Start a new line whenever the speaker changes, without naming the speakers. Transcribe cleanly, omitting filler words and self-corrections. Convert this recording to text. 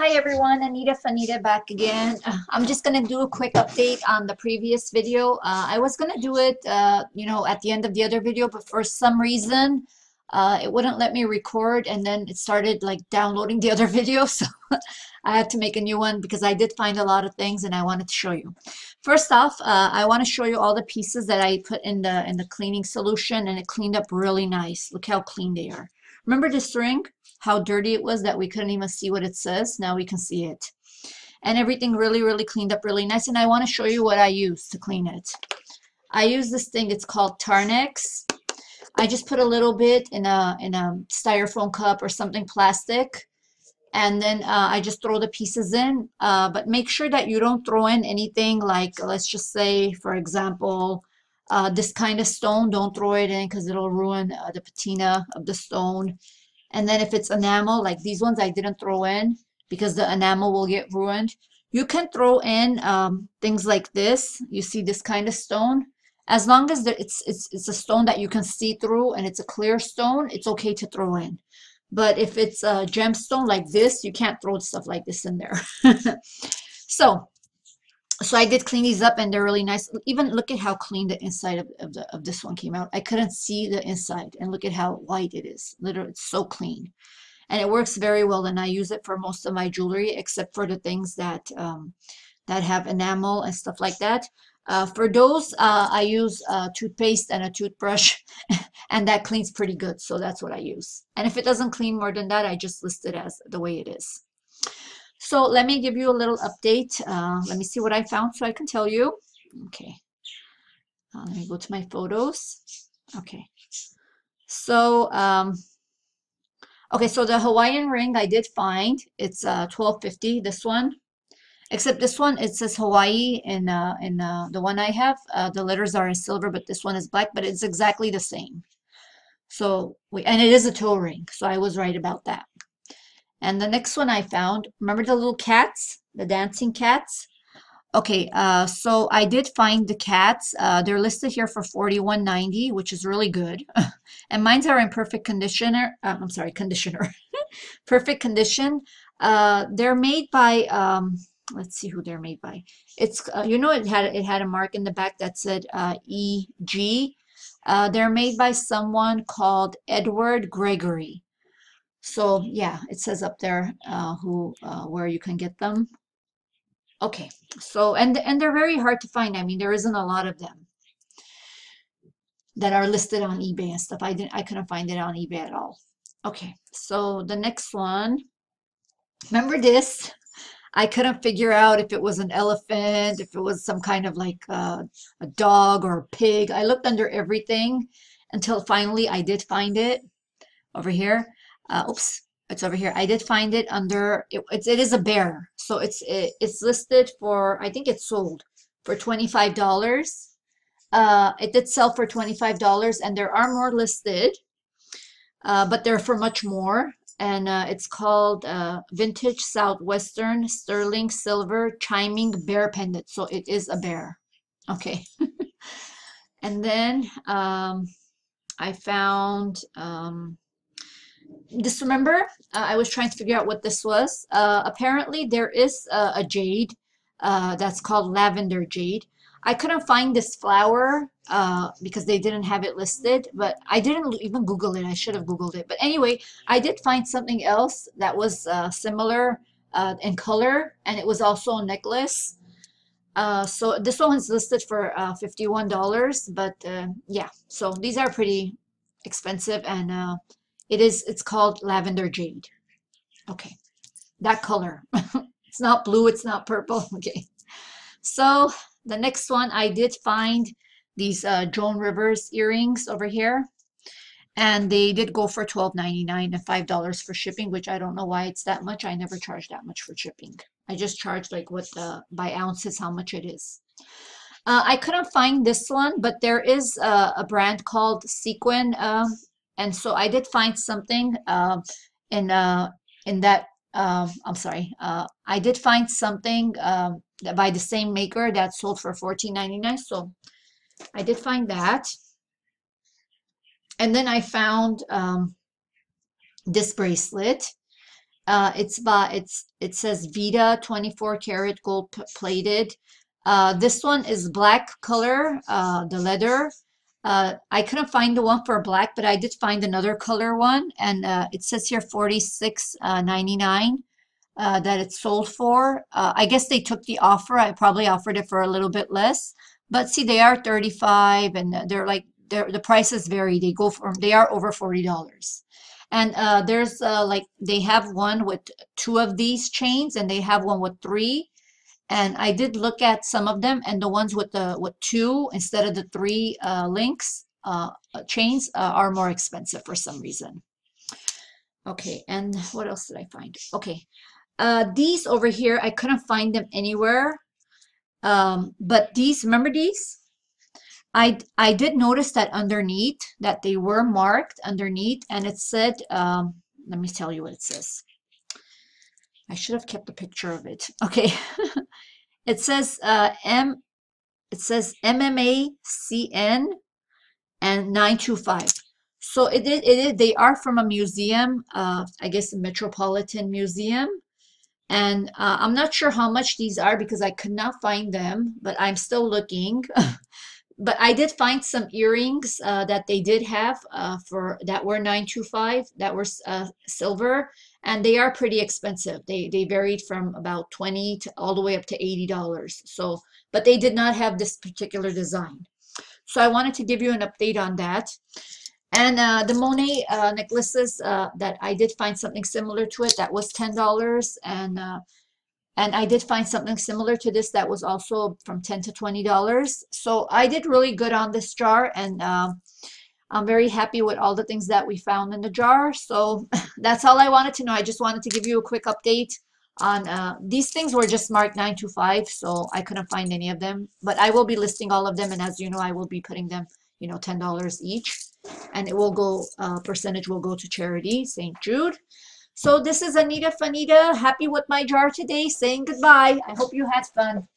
Hi everyone, Fanita back again. I'm just gonna do a quick update on the previous video. I was gonna do it, at the end of the other video, but for some reason, it wouldn't let me record, and then it started like downloading the other video, so I had to make a new one because I did find a lot of things and I wanted to show you. First off, I want to show you all the pieces that I put in the cleaning solution, and it cleaned up really nice. Look how clean they are. Remember this ring? How dirty it was that we couldn't even see what it says. Now we can see it. And everything really cleaned up really nice. And I want to show you what I use to clean it. I use this thing. It's called Tarnex. I just put a little bit in a styrofoam cup or something plastic. And then I just throw the pieces in. But make sure that you don't throw in anything like, let's just say, for example, this kind of stone. Don't throw it in because it'll ruin the patina of the stone. And then if it's enamel, like these ones I didn't throw in because the enamel will get ruined. You can throw in things like this. You see this kind of stone. As long as it's a stone that you can see through and it's a clear stone, it's okay to throw in. But if it's a gemstone like this, you can't throw stuff like this in there. So I did clean these up and they're really nice. Even look at how clean the inside of this one came out. I couldn't see the inside, and look at how white it is. Literally, it's so clean. And it works very well, and I use it for most of my jewelry except for the things that that have enamel and stuff like that. For those, I use toothpaste and a toothbrush, and that cleans pretty good. So that's what I use. And if it doesn't clean more than that, I just list it as the way it is. So let me give you a little update. Let me see what I found so I can tell you. Okay. Let me go to my photos. Okay. So, okay, so the Hawaiian ring I did find. It's $12.50, this one. Except this one, it says Hawaii in the one I have. The letters are in silver, but this one is black, but it's exactly the same. So, and it is a toe ring, so I was right about that. And the next one I found, remember the little cats, the dancing cats? Okay, so I did find the cats. They're listed here for $41.90, which is really good. And mines are in perfect conditioner. I'm sorry, conditioner. Perfect condition. They're made by, let's see who they're made by. It's, it had a mark in the back that said EG. They're made by someone called Edward Gregory. So yeah, it says up there where you can get them. Okay, so and they're very hard to find. I mean, there isn't a lot of them that are listed on eBay and stuff. I couldn't find it on eBay at all. Okay, so the next one, remember this? I couldn't figure out if it was an elephant, if it was some kind of like a dog or a pig. I looked under everything until finally I did find it over here. Oops, it's over here. I did find it under it is a bear. So it's listed for, I think it's sold for $25. It did sell for $25, and there are more listed, but they're for much more. And it's called Vintage Southwestern Sterling Silver Chiming Bear Pendant. So it is a bear. Okay. And then I found just remember, I was trying to figure out what this was. Apparently, there is a jade that's called lavender jade. I couldn't find this flower because they didn't have it listed, but I didn't even Google it. I should have Googled it. But anyway, I did find something else that was similar in color, and it was also a necklace. So this one is listed for $51, but yeah, so these are pretty expensive, and it's called lavender jade. Okay, that color. It's not blue, it's not purple. Okay, so the next one, I did find these Joan Rivers earrings over here, and they did go for $12.99 and $5 for shipping, which I don't know why it's that much. I never charge that much for shipping. I just charge like what by ounces how much it is. I couldn't find this one, but there is a brand called Sequin. And so I did find something in that I'm sorry, I did find something by the same maker that sold for $14.99. So I did find that. And then I found this bracelet. it says Vita 24 karat gold plated. This one is black color, the leather. I couldn't find the one for black, but I did find another color one, and it says here 46.99 that it's sold for. I guess they took the offer. I probably offered it for a little bit less, but see, they are 35, and the prices vary. They are over $40. And there's like they have one with two of these chains, and they have one with three. And I did look at some of them, and the ones with two instead of the three links chains are more expensive for some reason. Okay, and what else did I find? Okay, these over here, I couldn't find them anywhere. But these, remember these? I did notice that underneath that they were marked underneath, and it said, let me tell you what it says. I should have kept a picture of it. Okay. It says MMACN and 925. So they are from a museum, I guess a Metropolitan Museum. And I'm not sure how much these are because I could not find them, but I'm still looking. But I did find some earrings that they did have for that were 925, that were silver, and they are pretty expensive. They varied from about 20 to all the way up to $80. So, but they did not have this particular design. So I wanted to give you an update on that. And the Monet necklaces that I did find something similar to it that was $10, and I did find something similar to this that was also from $10 to $20. So I did really good on this jar, and I'm very happy with all the things that we found in the jar. So that's all I wanted to know. I just wanted to give you a quick update on these things were just marked 925, so I couldn't find any of them. But I will be listing all of them, and as you know, I will be putting them, you know, $10 each, and it will go, percentage will go to charity, St. Jude. So this is Anita Fanita, happy with my jar today, saying goodbye. I hope you had fun.